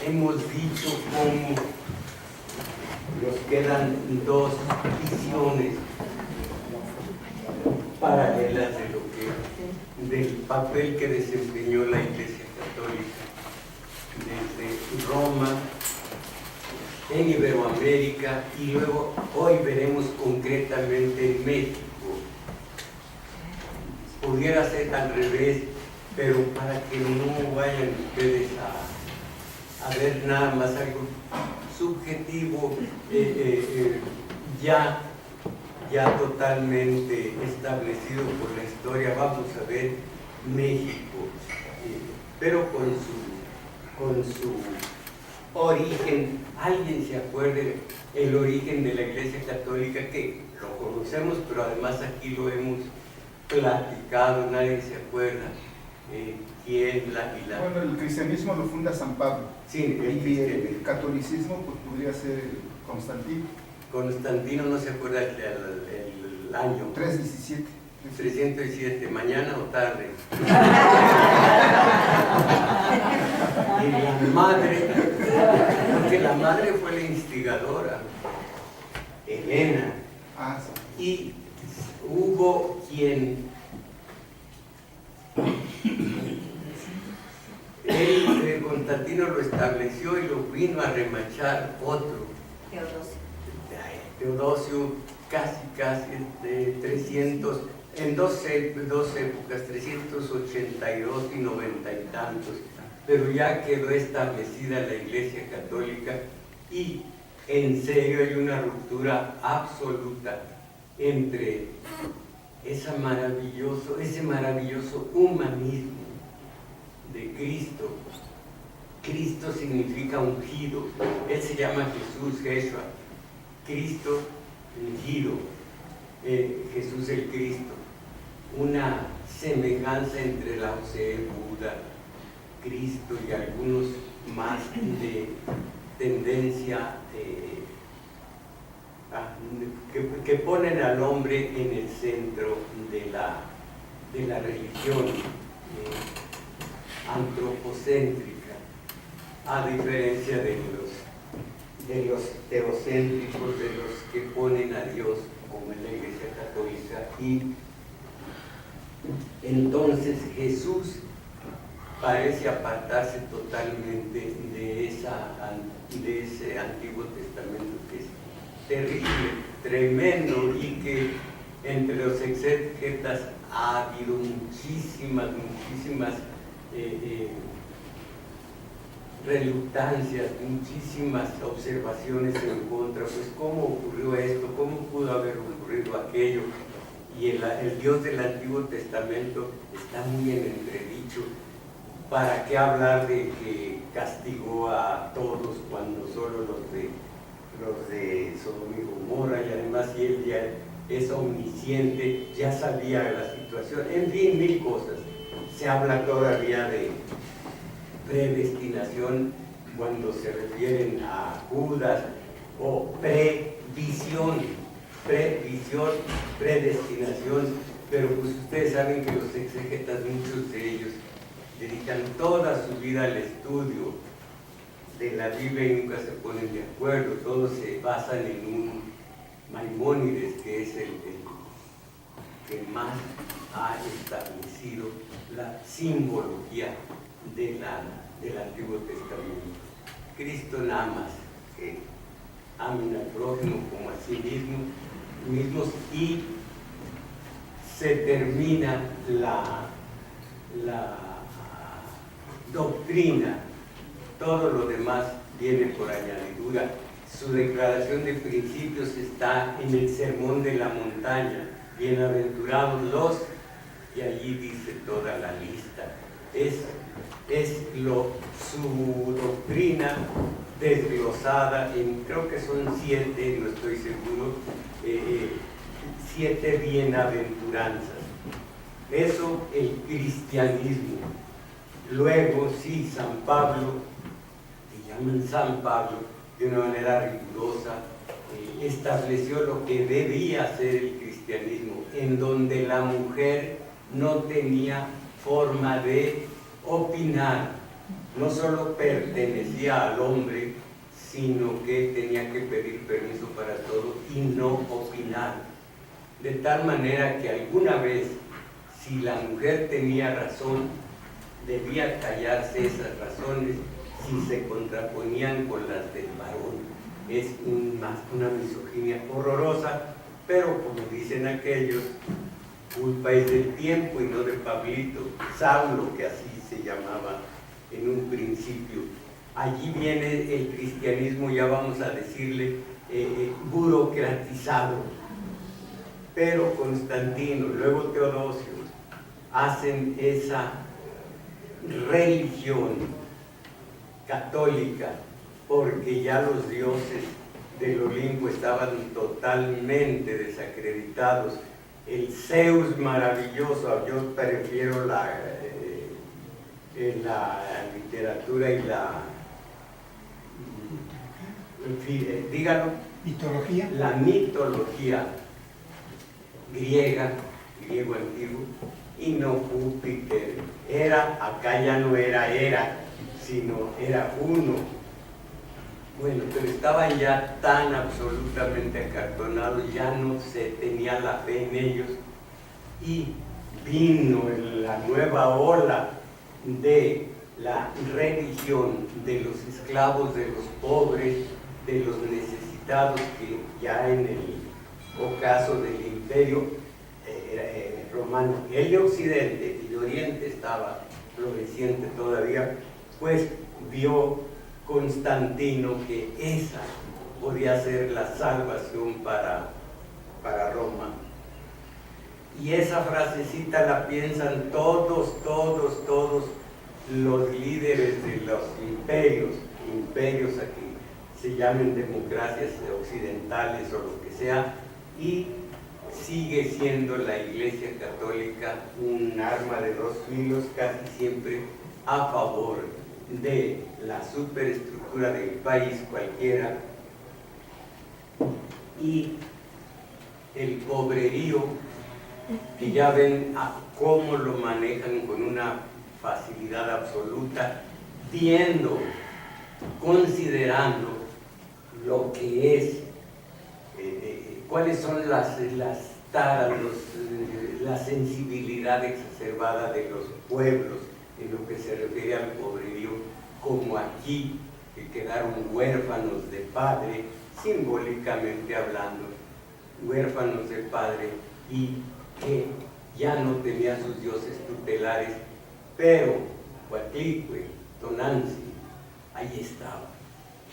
hemos dicho cómo nos quedan dos visiones paralelas del papel que desempeñó la Iglesia Católica desde Roma, en Iberoamérica, y luego hoy veremos concretamente en México. Pudiera ser al revés, pero para que no vayan ustedes a ver nada más algo subjetivo, ya totalmente establecido por la historia. Vamos a ver México, pero con su origen. ¿Alguien se acuerda el origen de la Iglesia Católica? Que lo conocemos, pero además aquí lo hemos platicado, nadie se acuerda. ¿Quién la? Bueno, el cristianismo lo funda San Pablo. Sí, el catolicismo pues podría ser Constantino. Constantino, no se acuerda el año. 317. 317, mañana o tarde. Y la madre, porque la madre fue la instigadora, Helena. Ah, sí. Y hubo quien, Constantino lo estableció y lo vino a remachar otro, Teodosio, casi 300, en dos épocas, 382 y 90 y tantos, pero ya quedó establecida la Iglesia Católica y en serio hay una ruptura absoluta entre ese maravilloso humanismo de Cristo. Cristo significa ungido, él se llama Jesús, Yeshua, Cristo ungido, Jesús el Cristo, una semejanza entre Lao Tse, Buda, Cristo y algunos más de tendencia que ponen al hombre en el centro de la religión antropocéntrica, a diferencia de los teocéntricos, de los que ponen a Dios como en la Iglesia Católica. Y entonces Jesús parece apartarse totalmente de ese Antiguo Testamento, que es terrible, tremendo, y que entre los exégetas ha habido muchísimas reluctancias, muchísimas observaciones en contra. Pues cómo ocurrió esto, cómo pudo haber ocurrido aquello, y el Dios del Antiguo Testamento está muy en entredicho. ¿Para qué hablar de que castigó a todos cuando solo los de Sodoma y Gomorra? Y además, si él ya es omnisciente, ya sabía la situación, en fin, mil cosas. Se habla todavía de predestinación cuando se refieren a Judas, o predestinación, predestinación, pero pues ustedes saben que los exegetas, muchos de ellos, dedican toda su vida al estudio de la Biblia y nunca se ponen de acuerdo. Todos se basan en un Maimónides, que es el que más ha establecido la simbología del Antiguo Testamento. Cristo nada más que amen al prójimo como a sí mismos, y se termina la doctrina. Todo lo demás viene por añadidura. Su declaración de principios está en el Sermón de la Montaña. Bienaventurados los, y allí dice toda la lista. Es su doctrina desglosada en, creo que son 7, no estoy seguro, 7 bienaventuranzas. Eso, el cristianismo. Luego, sí, San Pablo, que llaman San Pablo, de una manera rigurosa, estableció lo que debía ser el cristianismo, en donde la mujer no tenía forma de opinar, no solo pertenecía al hombre, sino que tenía que pedir permiso para todo y no opinar. De tal manera que alguna vez, si la mujer tenía razón, debía callarse esas razones si se contraponían con las del varón. Es una misoginia horrorosa, pero como dicen aquellos, culpa es del tiempo y no de Pablito, Saulo, que así se llamaba en un principio. Allí viene el cristianismo, ya vamos a decirle, burocratizado. Pero Constantino, luego Teodosio, hacen esa religión católica, porque ya los dioses del Olimpo estaban totalmente desacreditados. El Zeus maravilloso, yo prefiero la literatura y dígalo, mitología. La mitología griega, griego antiguo, y no Júpiter. Acá ya no era, sino era uno. Bueno, pero estaban ya tan absolutamente acartonados, ya no se tenía la fe en ellos, y vino la nueva ola de la religión de los esclavos, de los pobres, de los necesitados, que ya en el ocaso del imperio romano, el de Occidente y de Oriente estaba floreciente todavía, pues vio Constantino que esa podía ser la salvación para Roma. Y esa frasecita la piensan todos los líderes de los imperios aquí se llamen democracias occidentales o lo que sea, y sigue siendo la Iglesia Católica un arma de dos filos casi siempre a favor de la superestructura del país cualquiera y el pobrerío, que ya ven cómo lo manejan con una facilidad absoluta, considerando lo que es, cuáles son las taras, la sensibilidad exacerbada de los pueblos en lo que se refiere al pobrerío, como aquí, que quedaron huérfanos de padre, simbólicamente hablando, huérfanos de padre, y que ya no tenían sus dioses tutelares, pero Coatlicue, Tonantzin, ahí estaba.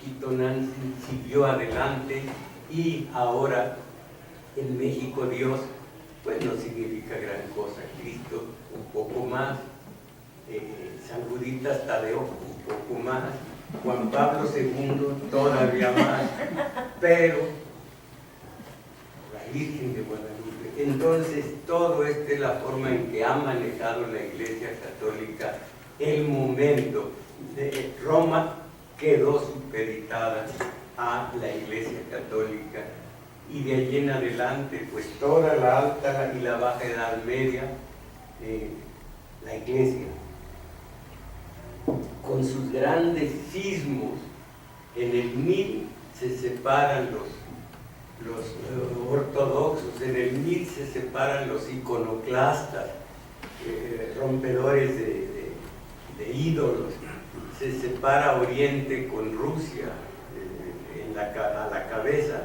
Y Tonantzin siguió adelante, y ahora en México Dios, pues no significa gran cosa. Cristo un poco más, San Juditas Tadeo un poco más, Juan Pablo II todavía más, pero la Virgen de Guadalupe. Entonces, todo esto es la forma en que ha manejado la Iglesia Católica el momento. De Roma quedó supeditada a la Iglesia Católica, y de allí en adelante, pues toda la alta y la baja Edad Media, la Iglesia, con sus grandes sismos, en el 1000 se separan los ortodoxos, en el 1000 se separan los iconoclastas, rompedores de ídolos, se separa Oriente con Rusia a la cabeza,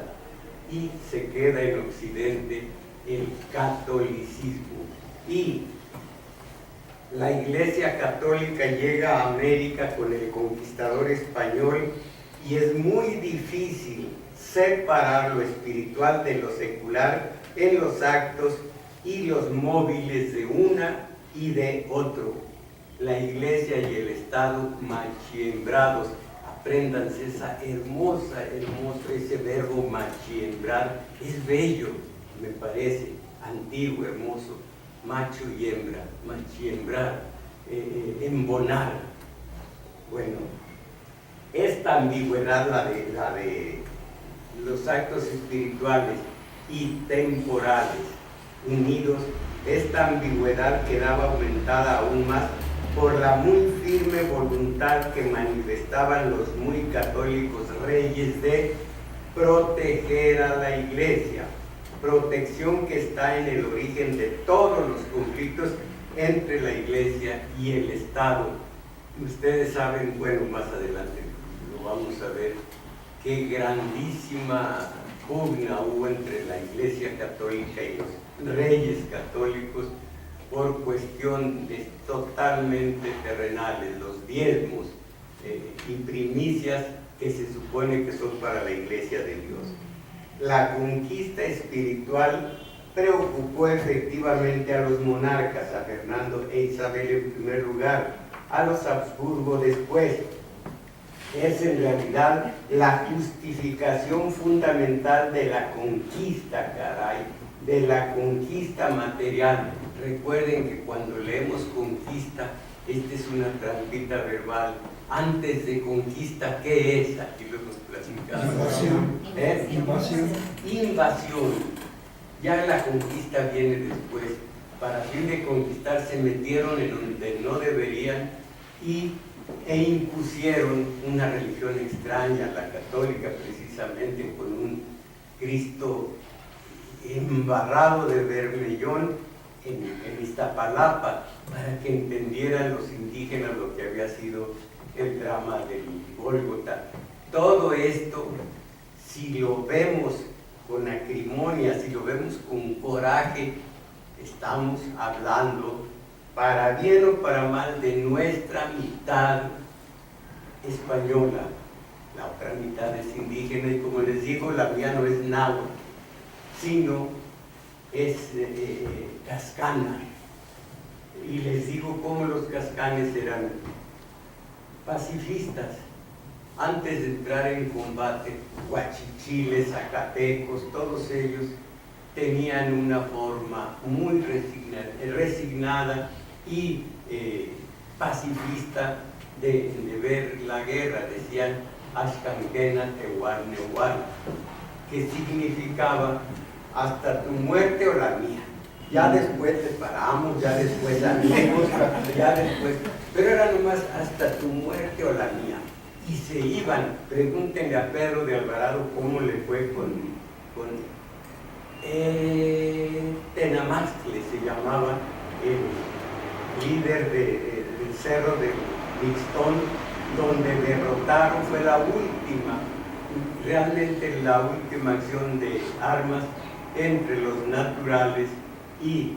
y se queda en Occidente el catolicismo. Y la Iglesia Católica llega a América con el conquistador español, y es muy difícil separar lo espiritual de lo secular en los actos y los móviles de una y de otro. La Iglesia y el Estado machiembrados. Apréndanse ese verbo machiembrar, es bello, me parece, antiguo, hermoso, macho y hembra, machiembrar, embonar. Bueno, esta ambigüedad, la de los actos espirituales y temporales unidos, esta ambigüedad quedaba aumentada aún más por la muy firme voluntad que manifestaban los muy católicos reyes de proteger a la Iglesia, protección que está en el origen de todos los conflictos entre la Iglesia y el Estado. Ustedes saben, bueno, más adelante lo vamos a ver, qué grandísima pugna hubo entre la Iglesia Católica y los reyes católicos por cuestiones totalmente terrenales, los diezmos y primicias que se supone que son para la Iglesia de Dios. La conquista espiritual preocupó efectivamente a los monarcas, a Fernando e Isabel en primer lugar, a los Habsburgo después. Es en realidad la justificación fundamental de la conquista, caray, de la conquista material. Recuerden que cuando leemos conquista, esta es una trampita verbal. Antes de conquista, ¿qué es? Aquí lo hemos platicado. Invasión. Invasión. Ya la conquista viene después. Para fin de conquistar se metieron en donde no deberían e impusieron una religión extraña, la católica, precisamente con un Cristo embarrado de vermellón en Iztapalapa, para que entendieran los indígenas lo que había sido el drama del Gólgota. Todo esto, si lo vemos con acrimonia, si lo vemos con coraje, estamos hablando, para bien o para mal, de nuestra mitad española. La otra mitad es indígena y, como les digo, la mía no es náhuatl, sino es cascana. Y les digo cómo los cascanes eran pacifistas. Antes de entrar en combate, huachichiles, zacatecos, todos ellos tenían una forma muy resignada y pacifista de ver la guerra. Decían Axcangena Tehuan Nehuan, que significaba hasta tu muerte o la mía. Ya después te paramos, ya después amigos, ya después, pero era nomás hasta tu muerte o la mía. Y se iban. Pregúntenle a Pedro de Alvarado cómo le fue con Tenamaxtle, se llamaba el líder del cerro de Mixtón, donde derrotaron, fue la última, realmente la última acción de armas entre los naturales y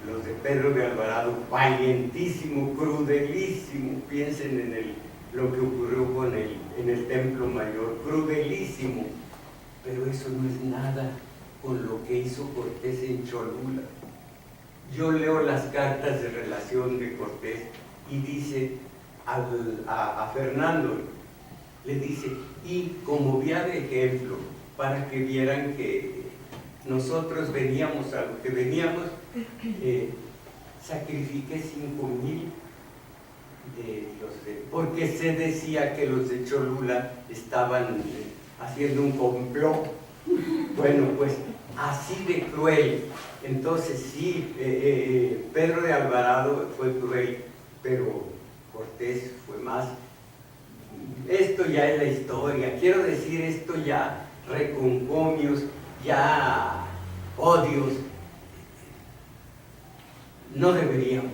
los de Pedro de Alvarado, valientísimo, crudelísimo. Piensen en lo que ocurrió en el Templo Mayor, crudelísimo, pero eso no es nada con lo que hizo Cortés en Cholula. Yo leo las cartas de relación de Cortés y dice a Fernando, le dice, y como vía de ejemplo, para que vieran que nosotros veníamos a lo que veníamos, sacrifiqué 5,000 porque se decía que los de Cholula estaban haciendo un complot. Bueno, pues así de cruel. Entonces sí, Pedro de Alvarado fue cruel, pero Cortés fue más. Esto ya es la historia. Quiero decir, esto ya reconcomios, ya odios. No deberíamos,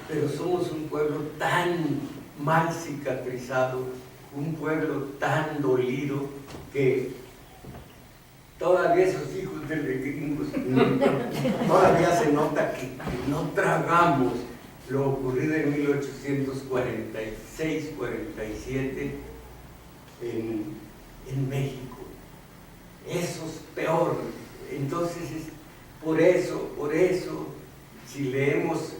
pero somos un pueblo tan mal cicatrizado, un pueblo tan dolido, que todavía esos hijos de gringos todavía se nota que no tragamos lo ocurrido en 1846-47 en México. Eso es peor. Entonces, por eso, si leemos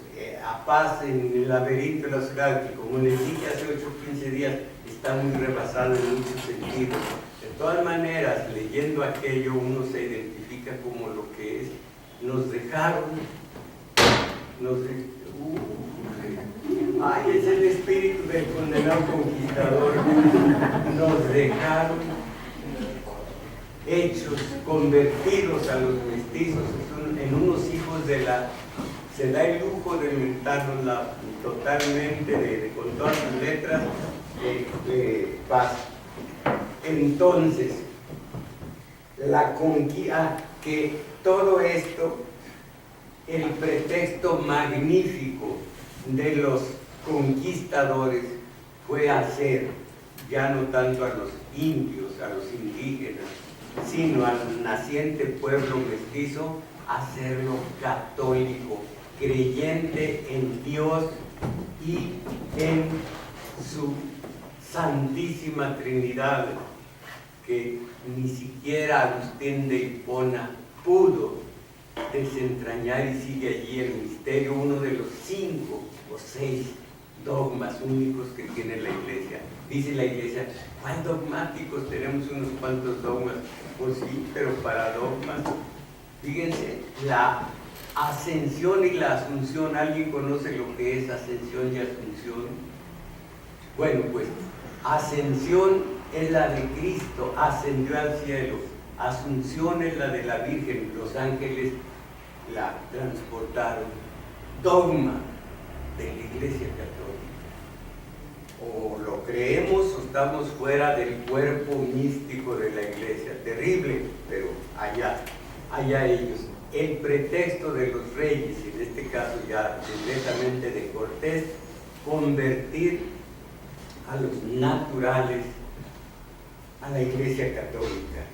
a Paz en el laberinto de la ciudad, que como les dije hace 8 o 15 días, está muy rebasado en muchos sentidos. De todas maneras, leyendo aquello, uno se identifica como lo que es. Nos dejaron, ay, es el espíritu del condenado conquistador. Nos dejaron hechos, convertidos a los mestizos en unos hijos de la se da el lujo de inventarnos totalmente, con todas sus letras, paz. Entonces, la conquista, que todo esto, el pretexto magnífico de los conquistadores fue hacer, ya no tanto a los indios, a los indígenas, sino al naciente pueblo mestizo, hacerlo católico, creyente en Dios y en su Santísima Trinidad, que ni siquiera Agustín de Hipona pudo desentrañar, y sigue allí el misterio, uno de los 5 o 6 dogmas únicos que tiene la Iglesia. Dice la Iglesia, ¿cuál dogmáticos? Tenemos unos cuantos dogmas. Pues sí, pero para dogmas, fíjense, la ascensión y la asunción, ¿alguien conoce lo que es ascensión y asunción? Bueno, pues ascensión es la de Cristo, ascendió al cielo. Asunción es la de la Virgen, los ángeles la transportaron. Dogma de la Iglesia Católica. O lo creemos o estamos fuera del cuerpo místico de la Iglesia. Terrible, pero allá ellos. El pretexto de los reyes, en este caso ya directamente de Cortés, convertir a los naturales a la Iglesia Católica.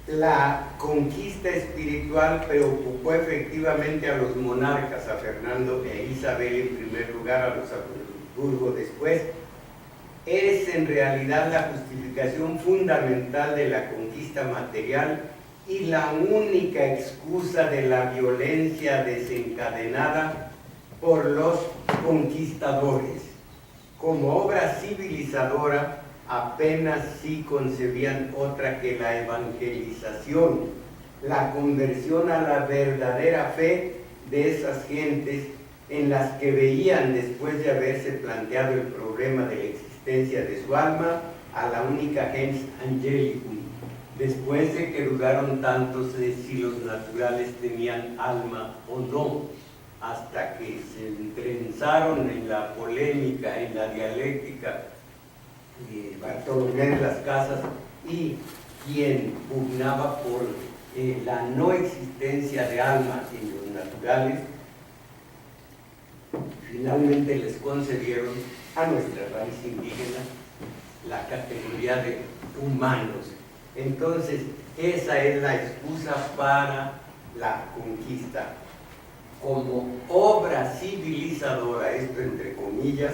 La conquista espiritual preocupó efectivamente a los monarcas, a Fernando e Isabel en primer lugar, a los Habsburgo después. Es en realidad la justificación fundamental de la conquista material y la única excusa de la violencia desencadenada por los conquistadores. Como obra civilizadora, apenas sí concebían otra que la evangelización, la conversión a la verdadera fe de esas gentes en las que veían, después de haberse planteado el problema de la existencia de su alma, a la única gens angelicum, después de que dudaron tanto de si los naturales tenían alma o no, hasta que se entrenzaron en la polémica, en la dialéctica, Bartolomé de las Casas y quien pugnaba por la no existencia de alma en los naturales, finalmente les concedieron a nuestra raíz indígena la categoría de humanos. Entonces, esa es la excusa para la conquista. Como obra civilizadora, esto entre comillas,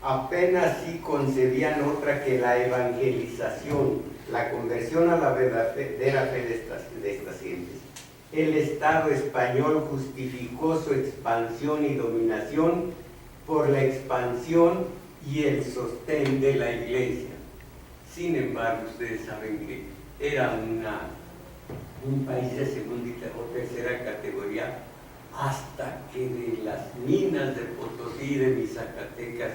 apenas sí concebían otra que la evangelización, la conversión a la verdadera fe de estas gentes. El Estado español justificó su expansión y dominación por la expansión y el sostén de la Iglesia. Sin embargo, ustedes saben que era un país de segunda o tercera categoría, hasta que de las minas de Potosí y de mis Zacatecas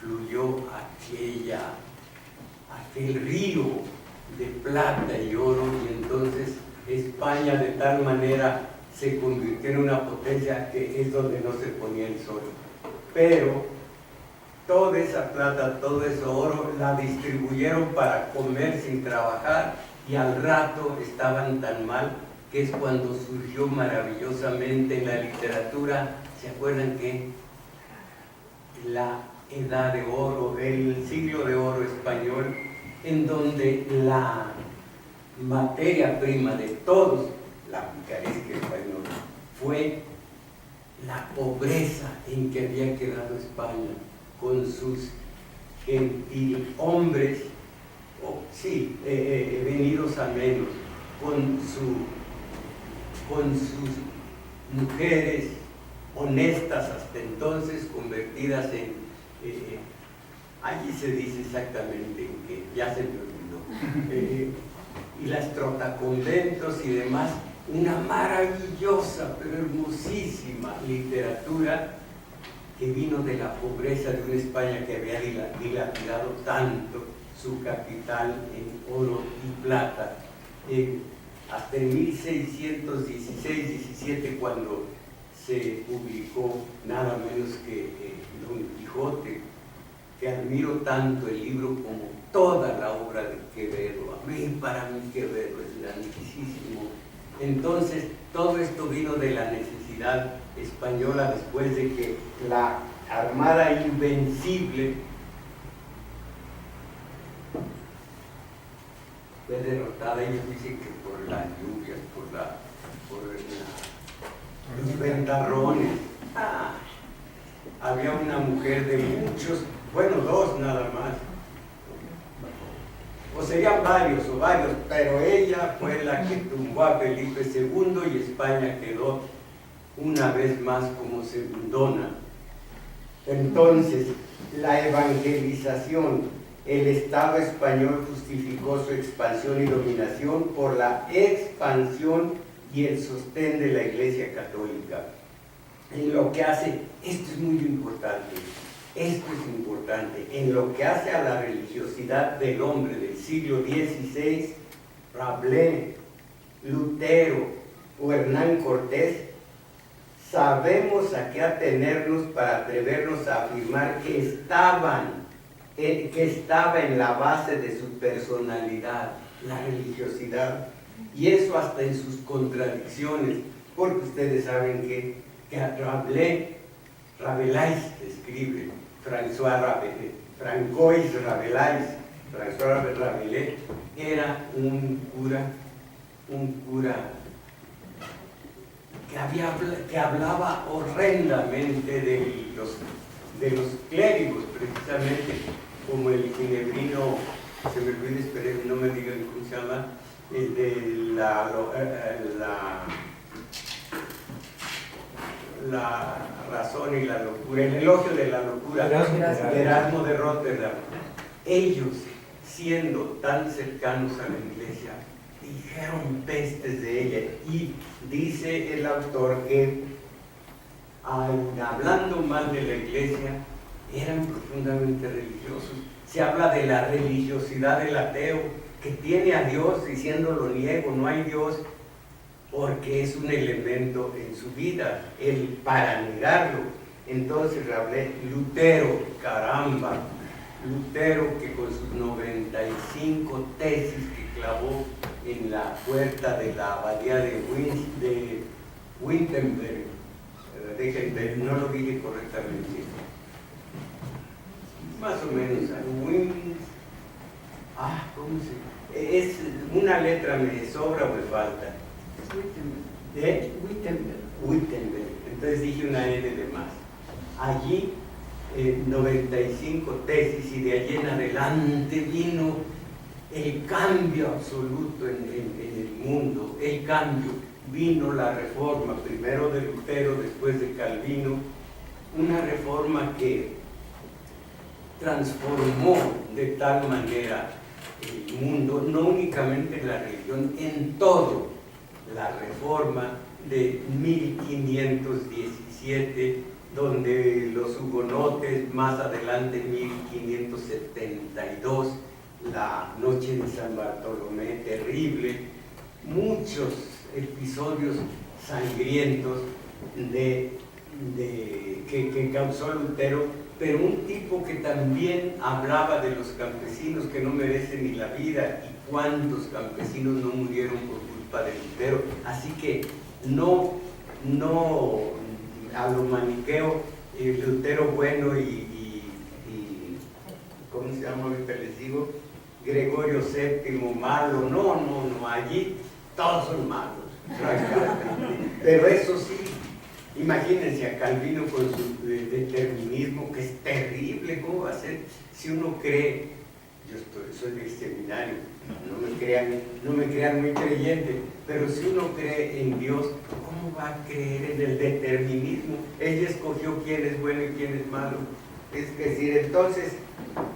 fluyó aquel río de plata y oro, y entonces España de tal manera se convirtió en una potencia que es donde no se ponía el sol. Pero toda esa plata, todo ese oro la distribuyeron para comer sin trabajar, y al rato estaban tan mal que es cuando surgió maravillosamente en la literatura. ¿Se acuerdan que la Edad de Oro, el siglo de oro español, en donde la materia prima de todos, la picaresca española, fue la pobreza en que había quedado España, con sus gentilhombres, venidos a menos, con sus mujeres honestas hasta entonces, convertidas en allí se dice exactamente en que ya se me olvidó, y las trotaconventos y demás, una maravillosa pero hermosísima literatura que vino de la pobreza de una España que había dilapidado tanto su capital en oro y plata. hasta en 1616-17, cuando se publicó nada menos que Don Quijote, que admiro tanto el libro como toda la obra de Quevedo. Para mí Quevedo es grandísimo. Entonces, todo esto vino de la necesidad española después de que la Armada Invencible fue derrotada. Ellos dicen que por las lluvias, por los ventarrones. Había una mujer de muchos, bueno, dos nada más, o serían varios, pero ella fue la que tumbó a Felipe II y España quedó una vez más como segundona. Entonces, la evangelización, el Estado español justificó su expansión y dominación por la expansión y el sostén de la Iglesia Católica. En lo que hace, esto es muy importante, en lo que hace a la religiosidad del hombre del siglo XVI, Rabelais, Lutero o Hernán Cortés, sabemos a qué atenernos para atrevernos a afirmar que estaba en la base de su personalidad, la religiosidad, y eso hasta en sus contradicciones, porque ustedes saben que Rabelais escribe, François Rabelais era un cura que hablaba horrendamente de los clérigos, precisamente, como el ginebrino, se me olvida, esperen, no me digan cómo se llama, el de la razón y la locura, el elogio de la locura, Erasmo de Rotterdam. Ellos, siendo tan cercanos a la Iglesia, dijeron pestes de ella, y dice el autor que hablando mal de la Iglesia eran profundamente religiosos. Se habla de la religiosidad del ateo, que tiene a Dios diciendo lo niego, no hay Dios, porque es un elemento en su vida, el para negarlo. Entonces Lutero, caramba, Lutero, que con sus 95 tesis que clavó en la puerta de la abadía de Wittenberg, no lo dije correctamente, más o menos, ¿cómo se? Es una letra, me sobra o me falta. Wittenberg. Entonces dije una N de más. Allí 95 tesis, y de allí en adelante vino el cambio absoluto en el mundo. El cambio, vino la reforma, primero de Lutero, después de Calvino, una reforma que transformó de tal manera el mundo, no únicamente en la religión, en todo. La reforma de 1517, donde los hugonotes, más adelante 1572, la noche de San Bartolomé, terrible, muchos episodios sangrientos que causó Lutero, pero un tipo que también hablaba de los campesinos que no merecen ni la vida, y cuántos campesinos no murieron por culpa de Lutero. Así que no a lo maniqueo, Lutero bueno y ¿cómo se llama ahorita les digo? Gregorio VII malo, no, allí todos son malos, pero eso sí, imagínense a Calvino con su determinismo, que es terrible. ¿Cómo va a ser si uno cree? Yo soy del seminario, no me crean muy creyente, pero si uno cree en Dios, ¿cómo va a creer en el determinismo? Ella escogió quién es bueno y quién es malo. Es decir, entonces,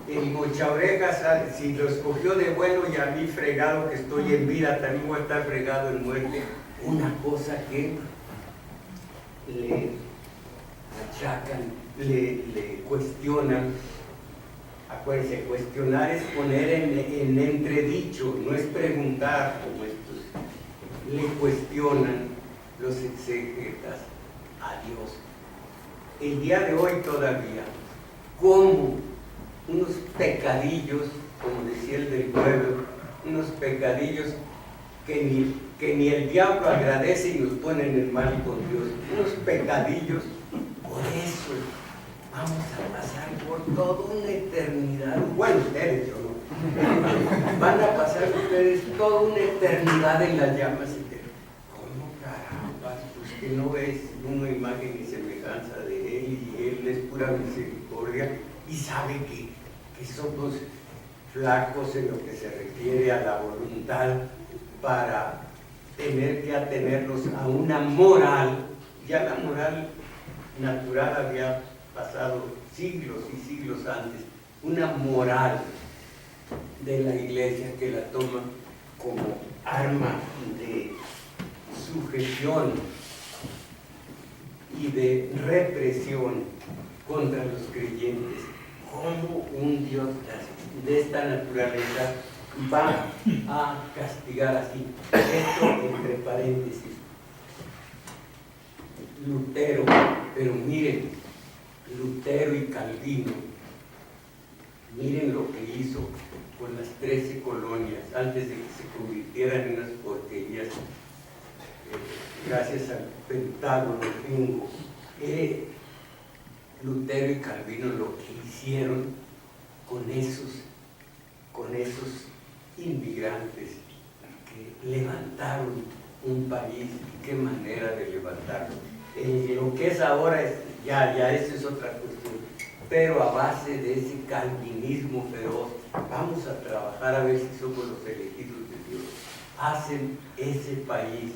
el mochaorejas, si lo escogió de bueno, y a mí fregado que estoy en vida, también voy a estar fregado en muerte. Una cosa que le achacan, le cuestionan. Acuérdense, cuestionar es poner en entredicho, no es preguntar como estos le cuestionan los exégetas a Dios. El día de hoy todavía, como unos pecadillos, como decía el del pueblo, unos pecadillos que ni el diablo agradece y nos ponen en mal con Dios, unos pecadillos. Por eso vamos a pasar por toda una eternidad, bueno, ustedes, yo no, van a pasar ustedes toda una eternidad en las llamas eternas. ¿Cómo caramba? Pues que no es una imagen y semejanza de Él, y Él es pura misericordia, y sabe que somos flacos en lo que se refiere a la voluntad para tener que atenernos a una moral. Ya la moral natural había pasado siglos y siglos antes, una moral de la iglesia que la toma como arma de sujeción y de represión contra los creyentes. ¿Cómo un Dios de esta naturaleza va a castigar así? Esto entre paréntesis. Lutero, pero miren, Lutero y Calvino, miren lo que hizo con las 13 colonias antes de que se convirtieran en unas porquerías, gracias al Pentágono gringo. Lutero y Calvino lo que hicieron con esos inmigrantes que levantaron un país, y qué manera de levantarlo. Lo que es ahora, ya eso es otra cuestión, pero a base de ese calvinismo feroz, vamos a trabajar a ver si somos los elegidos de Dios. Hacen ese país.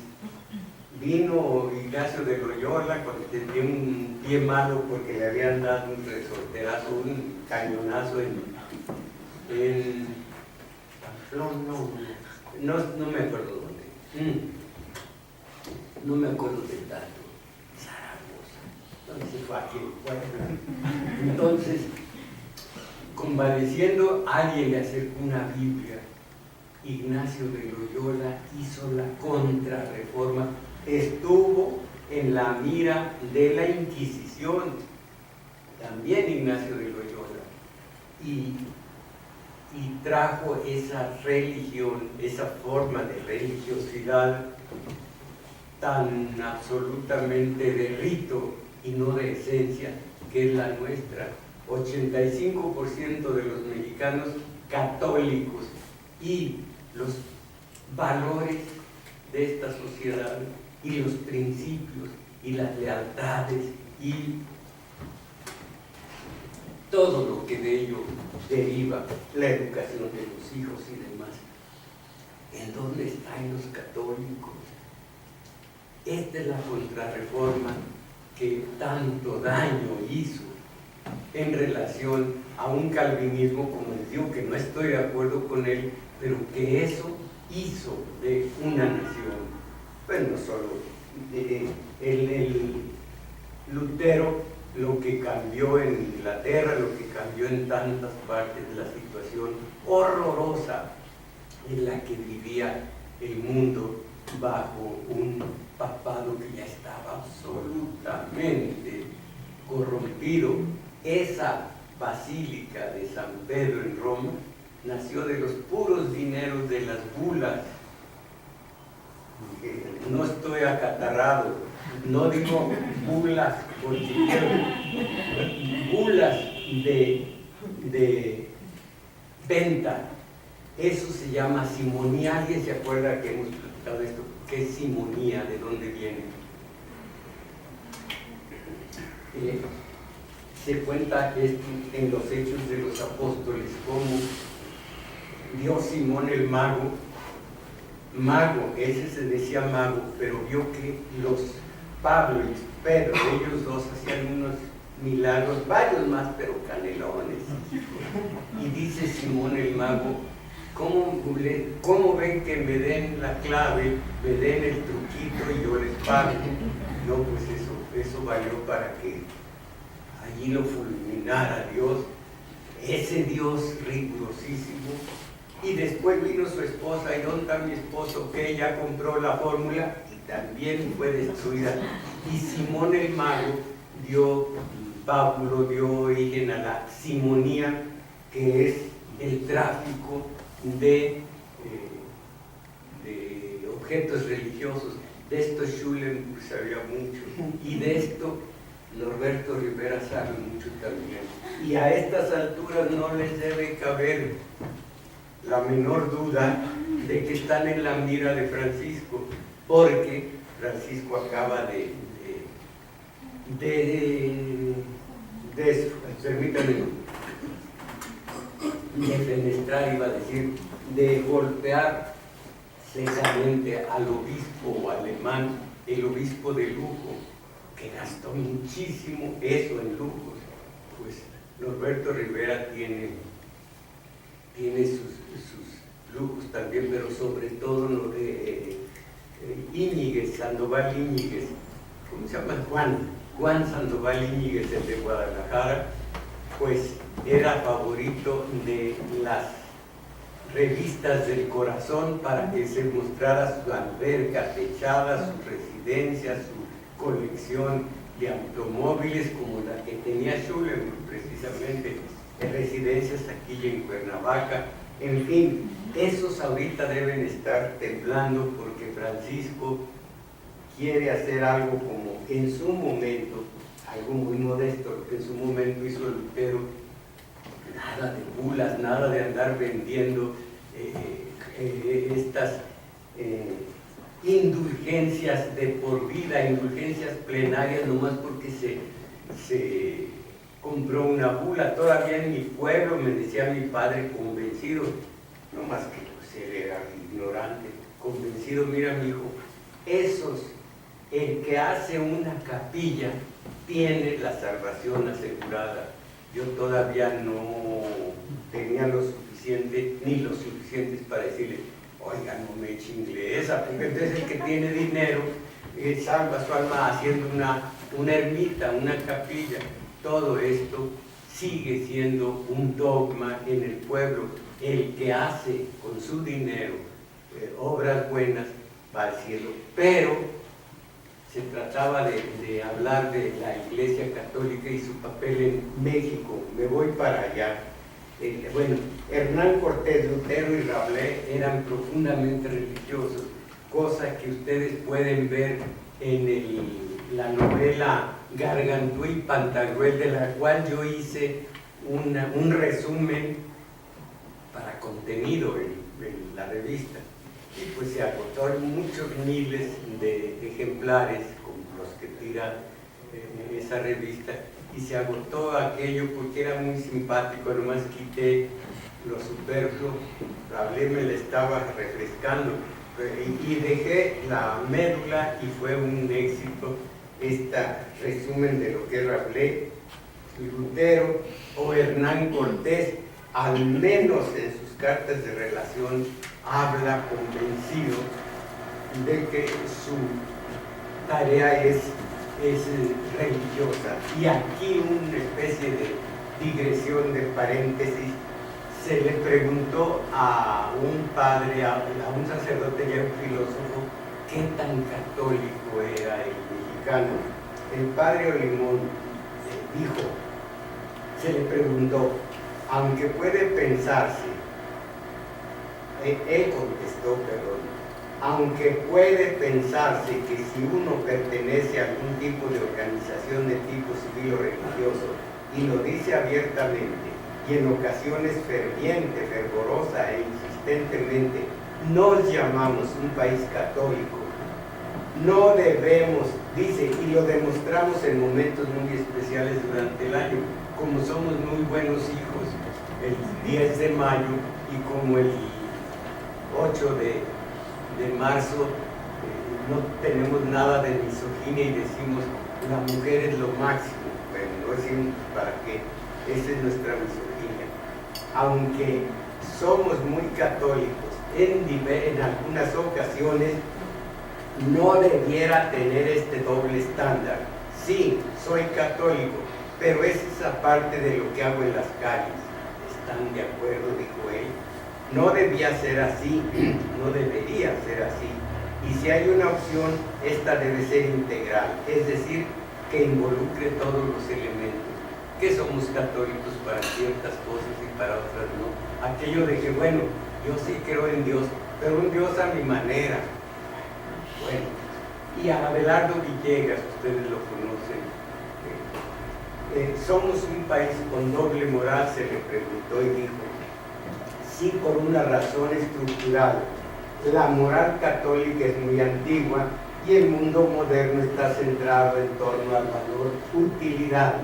Vino Ignacio de Loyola cuando tenía un pie malo porque le habían dado un resorterazo, un cañonazo en Pamplona, no me acuerdo dónde. No me acuerdo del dato. Zaragoza. Entonces fue aquí. Entonces, convaleciendo, alguien le acercó una Biblia. Ignacio de Loyola hizo la contrarreforma. Estuvo en la mira de la Inquisición, también Ignacio de Loyola, y trajo esa religión, esa forma de religiosidad tan absolutamente de rito y no de esencia, que es la nuestra. 85% de los mexicanos católicos, y los valores de esta sociedad y los principios y las lealtades y todo lo que de ello deriva, la educación de los hijos y demás. ¿En dónde están los católicos? Esta es la contrarreforma que tanto daño hizo en relación a un calvinismo, como les digo, que no estoy de acuerdo con él, pero que eso hizo de una nación. Pues no solo el Lutero, lo que cambió en Inglaterra, lo que cambió en tantas partes de la situación horrorosa en la que vivía el mundo bajo un papado que ya estaba absolutamente corrompido. Esa basílica de San Pedro en Roma nació de los puros dineros de las bulas. No estoy acatarrado, no digo bulas porque bulas de venta. Eso se llama simonía. ¿Alguien se acuerda que hemos platicado de esto? ¿Qué es simonía? ¿De dónde viene? Se cuenta en los Hechos de los Apóstoles cómo vio Simón el mago, ese se decía mago, pero vio que los Pablo y Pedro, ellos dos hacían unos milagros, varios más, pero canelones. Y dice Simón el mago: ¿cómo ven que me den la clave, me den el truquito y yo les pago? No, pues eso valió para que allí lo fulminara Dios, ese Dios rigurosísimo, Y después vino su esposa, ¿y dónde está mi esposo? Que ya compró la fórmula y también fue destruida. Y Simón el mago dio pábulo, dio origen a la simonía, que es el tráfico de objetos religiosos. De esto Schulenburg sabía mucho, y de esto Norberto Rivera sabe mucho también. Y a estas alturas no les debe caber la menor duda de que están en la mira de Francisco, porque Francisco acaba de permítanme, de fenestrar, iba a decir, de golpear secamente al obispo alemán, el obispo de Lugo, que gastó muchísimo eso en lujos. Pues Norberto Rivera tiene sus lujos también, pero sobre todo Íñiguez, Sandoval Íñiguez, ¿cómo se llama? Juan Sandoval Íñiguez, el de Guadalajara, pues era favorito de las revistas del corazón para que se mostrara su alberca techada, su residencia, su colección de automóviles, como la que tenía Schulenburg precisamente, en residencias aquí y en Cuernavaca. En fin, esos ahorita deben estar temblando porque Francisco quiere hacer algo como en su momento, algo muy modesto, lo que en su momento hizo Lutero. Nada de bulas, nada de andar vendiendo estas indulgencias de por vida, indulgencias plenarias, nomás porque se compró una bula. Todavía en mi pueblo me decía mi padre convencido, no más que pues él era ignorante, convencido: mira, mi hijo, el que hace una capilla tiene la salvación asegurada. Yo todavía no tenía lo suficiente, ni lo suficientes para decirle: oiga, no me eche inglesa, porque entonces el que tiene dinero salva su alma haciendo una ermita, una capilla. Todo esto sigue siendo un dogma en el pueblo. El que hace con su dinero obras buenas va al cielo. Pero se trataba de hablar de la Iglesia Católica y su papel en México. Me voy para allá. Bueno, Hernán Cortés, Lutero y Rabelais eran profundamente religiosos, cosa que ustedes pueden ver en la novela Gargantúa y Pantagruel, de la cual yo hice un resumen para contenido en la revista. Y pues se agotó en muchos miles de ejemplares, como los que tira esa revista, y se agotó aquello porque era muy simpático. Nomás quité lo superfluo, Rabelais me la estaba refrescando, y dejé la médula, y fue un éxito este resumen de lo que es Rabelais, Lutero o Hernán Cortés. Al menos en sus cartas de relación habla convencido de que su tarea es religiosa. Y aquí una especie de digresión, de paréntesis: se le preguntó a un padre, a un sacerdote y a un filósofo, qué tan católico era el mexicano. El padre Olimón se le preguntó: aunque puede pensarse, él contestó, aunque puede pensarse que si uno pertenece a algún tipo de organización de tipo civil o religioso y lo dice abiertamente y en ocasiones ferviente, fervorosa e insistentemente, nos llamamos un país católico, no debemos, dice, y lo demostramos en momentos muy especiales durante el año, como somos muy buenos hijos el 10 de mayo y como el 8 de marzo no tenemos nada de misoginia y decimos la mujer es lo máximo. Bueno, no decimos para qué, esa es nuestra misoginia. Aunque somos muy católicos en algunas ocasiones, no debiera tener este doble estándar. Sí, soy católico, pero es esa parte de lo que hago en las calles. ¿Están de acuerdo?, dijo él. No debía ser así, no debería ser así. Y si hay una opción, esta debe ser integral, es decir, que involucre todos los elementos. Que somos católicos para ciertas cosas y para otras no. Aquello de que, bueno, yo sí creo en Dios, pero un Dios a mi manera. Bueno, y a Abelardo Villegas, ustedes lo conocen, somos un país con doble moral, se le preguntó y dijo, sí, por una razón estructural. La moral católica es muy antigua y el mundo moderno está centrado en torno al valor utilidad.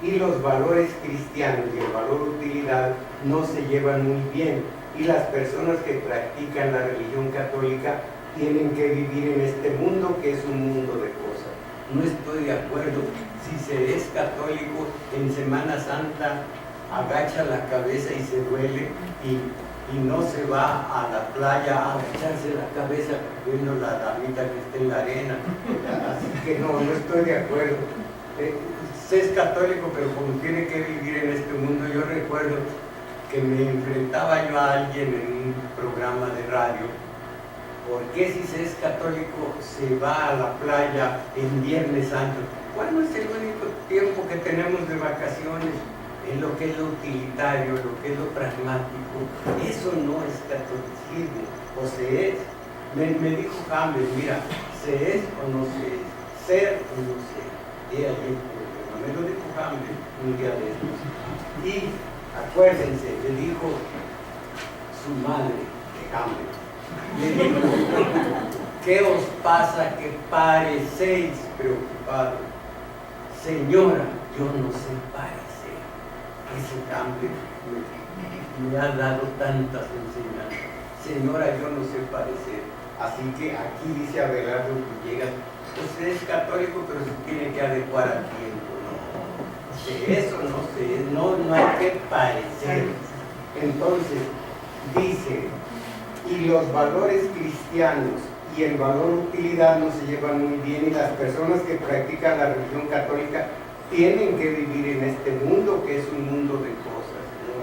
Y los valores cristianos y el valor utilidad no se llevan muy bien. Y las personas que practican la religión católica tienen que vivir en este mundo que es un mundo de cosas. No estoy de acuerdo. Si se es católico en Semana Santa, agacha la cabeza y se duele y no se va a la playa a agacharse la cabeza viendo la damita que está en la arena. Así que no estoy de acuerdo. Se es católico, pero como tiene que vivir en este mundo, yo recuerdo que me enfrentaba yo a alguien en un programa de radio. ¿Por qué si se es católico se va a la playa en Viernes Santo? ¿Cuándo es el único tiempo que tenemos de vacaciones? En lo que es lo utilitario, lo que es lo pragmático. Eso no es catolicismo, o se es. Me dijo James, mira, ¿se es o no se es? ¿Ser o no ser? Y ahí el problema. Me lo dijo James un día de estos. Y acuérdense, le dijo su madre de James. Le dijo, ¿qué os pasa que parecéis preocupados? Señora, yo no sé parecer. Ese cambio me ha dado tantas enseñanzas. Señora, yo no sé parecer. Así que aquí dice Abelardo Villegas, usted es católico, pero se tiene que adecuar al tiempo, ¿no? De eso no hay que parecer. Entonces, dice, y los valores cristianos y el valor utilidad no se llevan muy bien, y las personas que practican la religión católica tienen que vivir en este mundo que es un mundo de cosas, ¿no?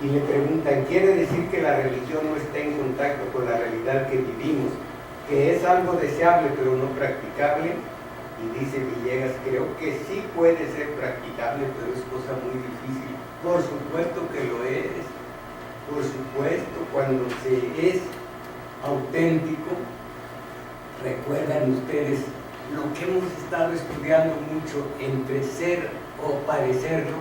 Y le preguntan, ¿quiere decir que la religión no está en contacto con la realidad que vivimos? Que es algo deseable pero no practicable. Y dice Villegas, creo que sí puede ser practicable, pero es cosa muy difícil. Por supuesto que lo es. Por supuesto, cuando se es auténtico, recuerdan ustedes lo que hemos estado estudiando mucho entre ser o parecerlo,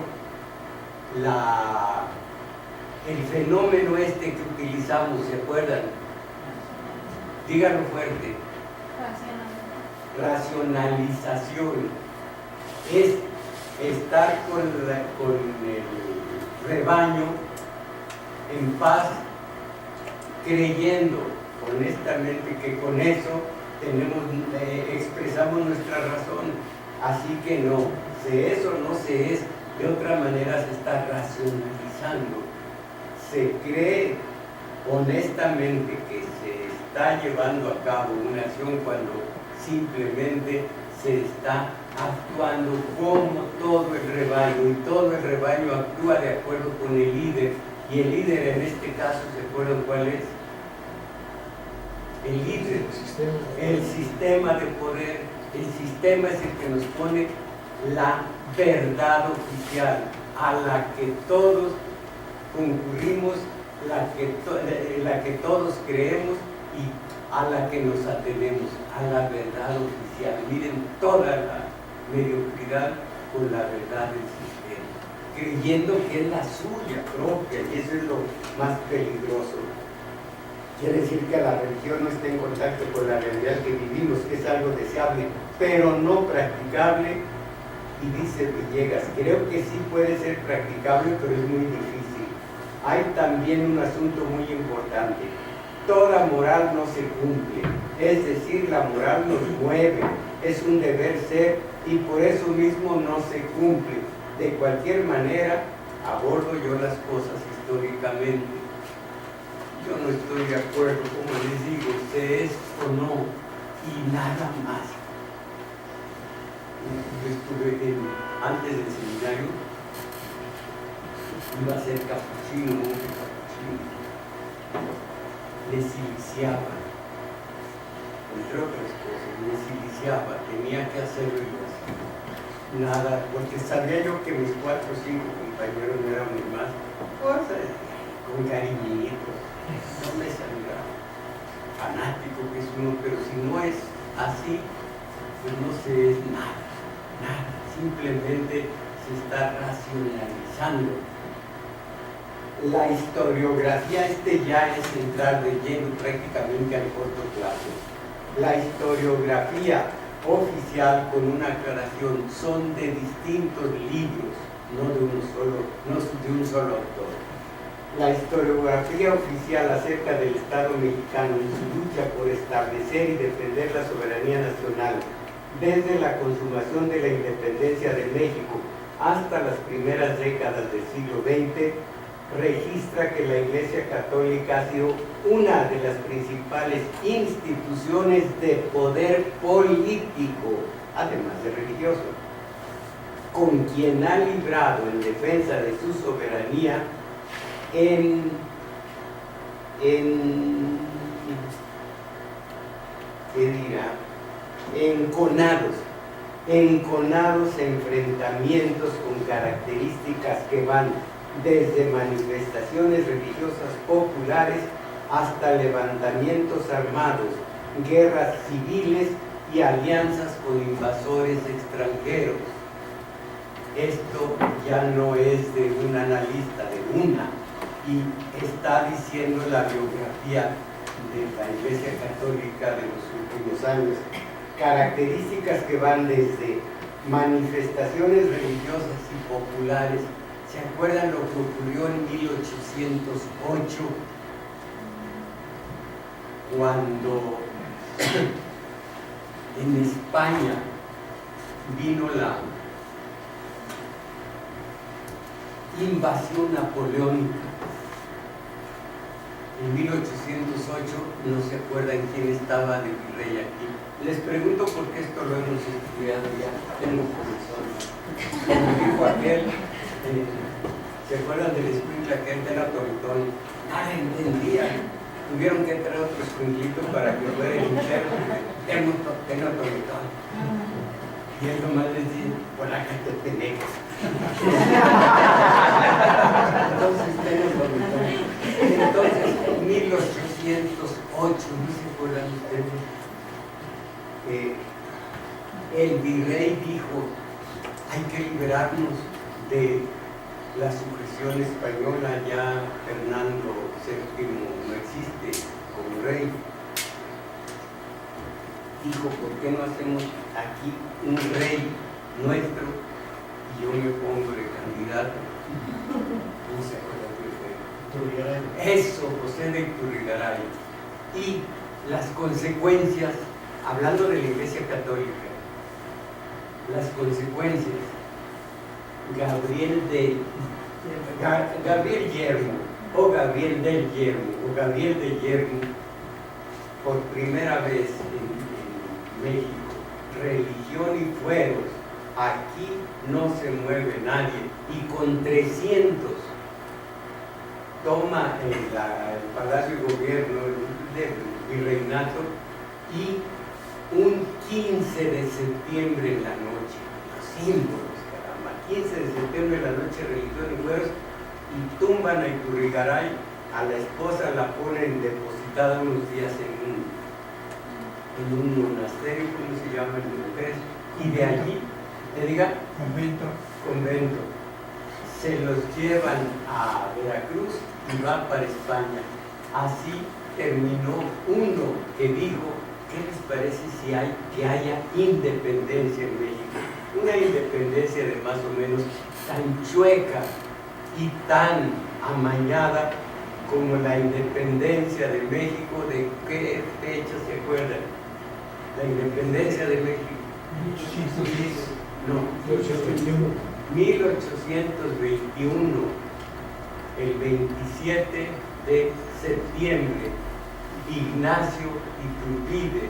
el fenómeno este que utilizamos, ¿se acuerdan? Díganlo fuerte. Racionalización. Es estar con el rebaño en paz, creyendo honestamente que con eso expresamos nuestra razón. Así que no, se es o no se es, de otra manera se está racionalizando. Se cree honestamente que se está llevando a cabo una acción cuando simplemente se está actuando como todo el rebaño, y todo el rebaño actúa de acuerdo con el líder, y el líder en este caso, ¿se acuerdan cuál es? El líder, el sistema de poder. El sistema es el que nos pone la verdad oficial, a la que todos concurrimos, la que todos creemos y a la que nos atenemos, a la verdad oficial. Miren toda la mediocridad con la verdad del sistema, creyendo que es la suya propia, y eso es lo más peligroso. Quiere decir que la religión no está en contacto con la realidad que vivimos, que es algo deseable, pero no practicable. Y dice Villegas, creo que sí puede ser practicable, pero es muy difícil. Hay también un asunto muy importante. Toda moral no se cumple, es decir, la moral nos mueve, es un deber ser, y por eso mismo no se cumple. De cualquier manera, abordo yo las cosas históricamente. Yo no estoy de acuerdo, como les digo, se es o no, y nada más. Yo estuve antes del seminario, iba a ser capuchino, monje capuchino, le siliciaba, entre otras cosas, le siliciaba, tenía que hacerlo y lo hacía. Nada, porque sabía yo que mis 4 o 5 compañeros no éramos más cosas, con cariñitos, no me salga fanático que es uno, pero si no es así, pues no se es nada, nada, simplemente se está racionalizando. La historiografía ya es entrar de lleno prácticamente al corto plazo. La historiografía oficial, con una aclaración, son de distintos libros, no de un solo autor. La historiografía oficial acerca del Estado mexicano y su lucha por establecer y defender la soberanía nacional desde la consumación de la independencia de México hasta las primeras décadas del siglo XX, registra que la Iglesia Católica ha sido una de las principales instituciones de poder político, además de religioso, con quien ha librado en defensa de su soberanía enconados enfrentamientos con características que van desde manifestaciones religiosas populares hasta levantamientos armados, guerras civiles y alianzas con invasores extranjeros. Esto ya no es de un analista, de una, y está diciendo la biografía de la Iglesia Católica de los últimos años. Características que van desde manifestaciones religiosas y populares. ¿Se acuerdan lo que ocurrió en 1808? Cuando en España vino la invasión napoleónica. En 1808, no se acuerdan quién estaba de virrey aquí. Les pregunto porque esto lo hemos estudiado ya, tengo corazón. Como dijo aquel, ¿se acuerdan del escuincle aquel de la Toritón? Nada entendía. Tuvieron que traer otro escuinclito para que fuera el intérprete. Tengo Toritón. Y él nomás les dice, por acá te penejas. Entonces tengo Toritón. Entonces, en 1808, ¿no se acuerdan ustedes? El virrey dijo, hay que liberarnos de la sujeción española, ya Fernando VII no existe como rey. Dijo, ¿por qué no hacemos aquí un rey nuestro? Y yo me pongo de candidato. ¿Cómo se acuerda de rey? Eso, José de Iturrigaray. Y las consecuencias, hablando de la Iglesia Católica, las consecuencias, Gabriel Yermo, o Gabriel del Yermo, por primera vez en México, religión y fueros, aquí no se mueve nadie, y con 300 toma el Palacio de Gobierno del Virreinato, y un 15 de septiembre en la noche, los símbolos, caramba, 15 de septiembre en la noche, religión y fueros, y tumban a Iturrigaray, a la esposa la ponen depositada unos días en un monasterio, ¿cómo se llama el de mujeres? Y de allí, te diga, convento, se los llevan a Veracruz y va para España. Así terminó uno que dijo, ¿qué les parece si haya independencia en México? Una independencia de más o menos tan chueca y tan amañada como la independencia de México. ¿De qué fecha se acuerdan? La independencia de México. 1821. El 27 de septiembre, Ignacio Iturbide,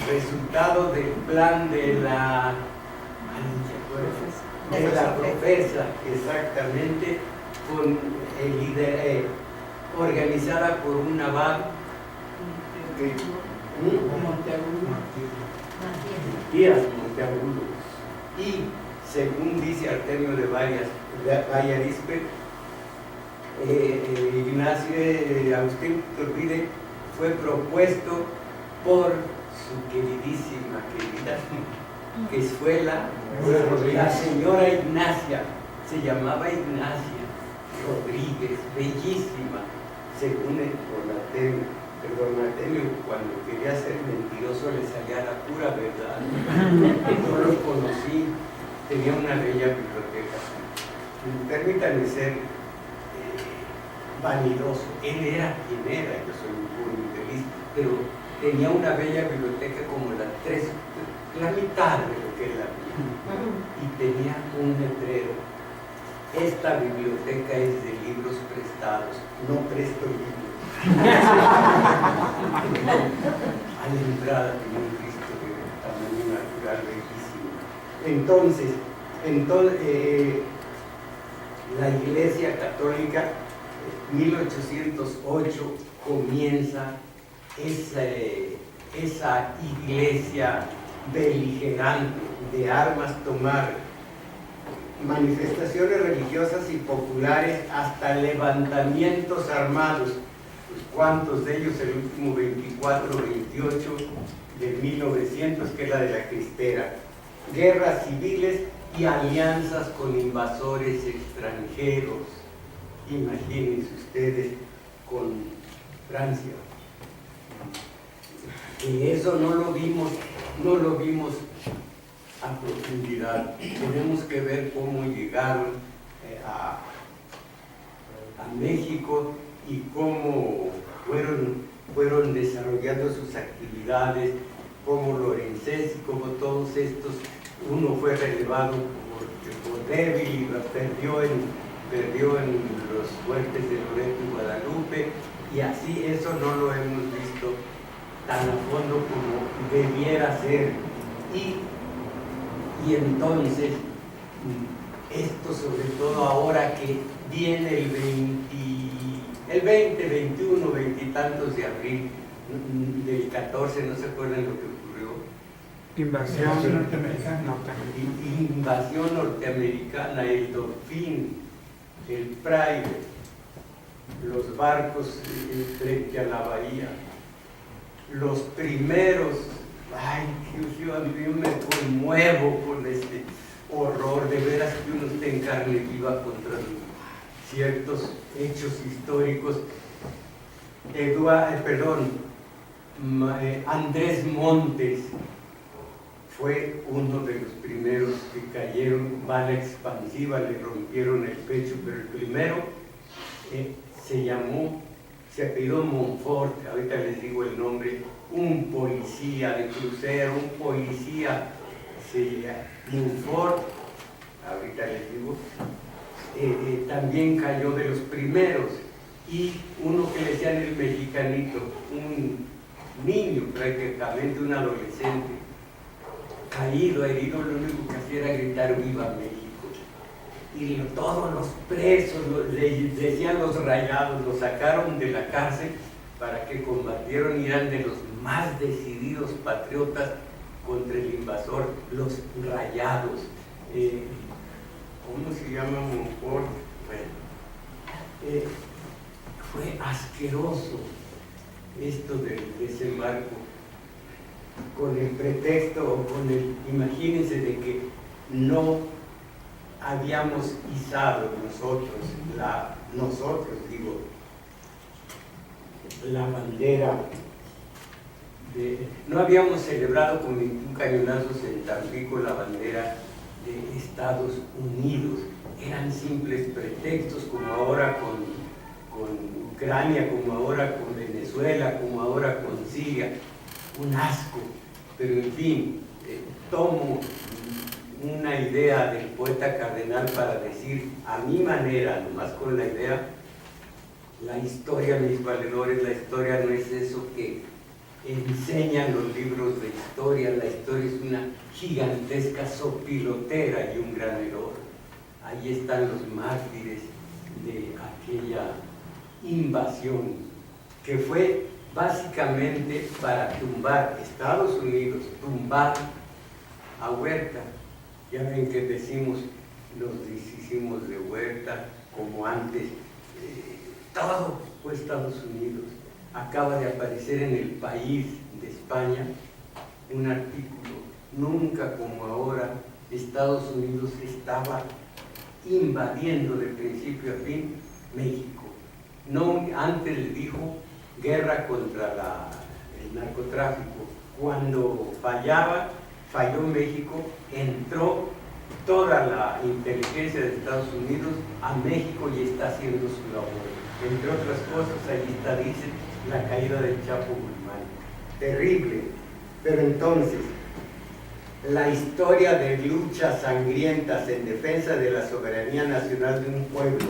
resultado del plan de la profesa, exactamente, con organizada por un abad Matías Monteagudo, y según dice Artemio de Vallarispe, Ignacio Agustín Iturbide fue propuesto por su querida, que fue la señora Ignacia, se llamaba Ignacia Rodríguez, bellísima, según el Artemio, cuando quería ser mentiroso le salía la pura verdad. Yo lo conocí, tenía una bella biblioteca. Permítanme ser vanidoso, él era quien era, yo soy un puro infeliz, pero tenía una bella biblioteca como la mitad de lo que él había, y tenía un letrero: esta biblioteca es de libros prestados, no presto libros. A la entrada tenía un Cristo de tamaño natural bellísimo. Entonces la Iglesia Católica, 1808, comienza esa iglesia beligerante, de armas tomar, manifestaciones religiosas y populares, hasta levantamientos armados. Pues, ¿cuántos de ellos? El último 24-28 de 1900, que es la de la Cristera. Guerras civiles y alianzas con invasores extranjeros. Imagínense ustedes con Francia. Y eso no lo vimos a profundidad. Tenemos que ver cómo llegaron a México y cómo fueron desarrollando sus actividades, como Lorenzés y como todos estos. Uno fue relevado por débil y lo perdió en los fuertes de Loreto y Guadalupe, y así eso no lo hemos visto tan a fondo como debiera ser. Y entonces, esto sobre todo ahora que viene el 20, 21, 20 y tantos de abril del 14, ¿no se acuerdan lo que ocurrió? Invasión norteamericana, el Dolphin, el Pride, los barcos frente a la bahía, los primeros. Ay, yo me conmuevo con este horror, de veras que uno está en carne viva contra ciertos hechos históricos. Andrés Montes fue uno de los primeros que cayeron, bala expansiva, le rompieron el pecho, pero el primero se apellidó Montfort, ahorita les digo el nombre, un policía de crucero, Montfort, ahorita les digo, también cayó de los primeros. Y uno que le decían el mexicanito, un niño prácticamente, un adolescente, caído, herido, lo único que hacía era gritar ¡Viva México! Y todos los presos, decían los rayados, los sacaron de la cárcel para que combatieron, y eran de los más decididos patriotas contra el invasor, los rayados. ¿Cómo se llama Montfort? Bueno, fue asqueroso esto del desembarco, con el pretexto, imagínense, de que no habíamos izado la bandera, no habíamos celebrado con 21 cañonazos en Tampico la bandera de Estados Unidos. Eran simples pretextos, como ahora con Ucrania, como ahora con Venezuela, como ahora con Siria. Un asco, pero en fin, tomo una idea del poeta Cardenal para decir a mi manera, nomás con la idea: la historia, mis valedores, la historia no es eso que enseñan los libros de historia. La historia es una gigantesca sopilotera y un gran error. Ahí están los mártires de aquella invasión, que fue básicamente para tumbar Estados Unidos, tumbar a Huerta. Ya ven que decimos, nos deshicimos de Huerta, como antes, todo fue Estados Unidos. Acaba de aparecer en El País de España un artículo: nunca como ahora Estados Unidos estaba invadiendo de principio a fin México. No, antes le dijo guerra contra el narcotráfico. Cuando falló México, entró toda la inteligencia de Estados Unidos a México y está haciendo su labor. Entre otras cosas, ahí está, dice, la caída del Chapo Guzmán. Terrible. Pero entonces, la historia de luchas sangrientas en defensa de la soberanía nacional de un pueblo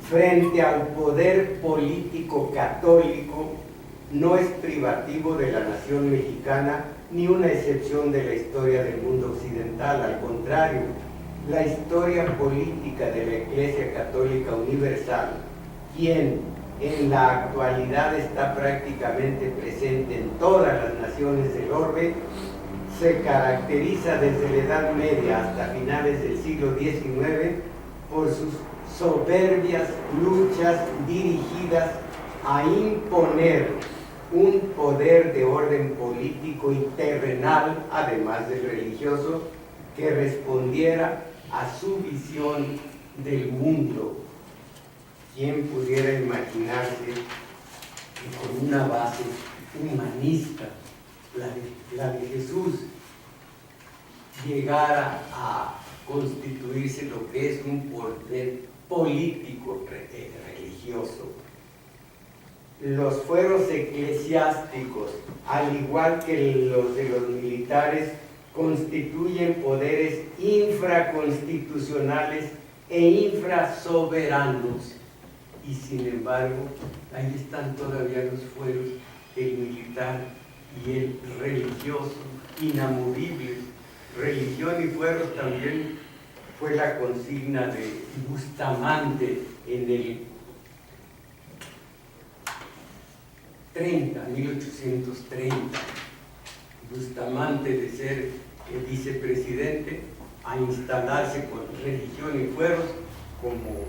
frente al poder político católico no es privativo de la nación mexicana ni una excepción de la historia del mundo occidental. Al contrario, la historia política de la Iglesia Católica Universal, quien en la actualidad está prácticamente presente en todas las naciones del orbe, se caracteriza desde la Edad Media hasta finales del siglo XIX por sus soberbias luchas dirigidas a imponer un poder de orden político y terrenal, además del religioso, que respondiera a su visión del mundo. ¿Quién pudiera imaginarse que con una base humanista, la de Jesús, llegara a constituirse lo que es un poder político religioso? Los fueros eclesiásticos, al igual que los de los militares, constituyen poderes infraconstitucionales e infrasoberanos. Y sin embargo, ahí están todavía los fueros, el militar y el religioso, inamovibles. Religión y fueros también fue la consigna de Bustamante en el 1830. Bustamante, de ser vicepresidente, a instalarse con religión y fueros como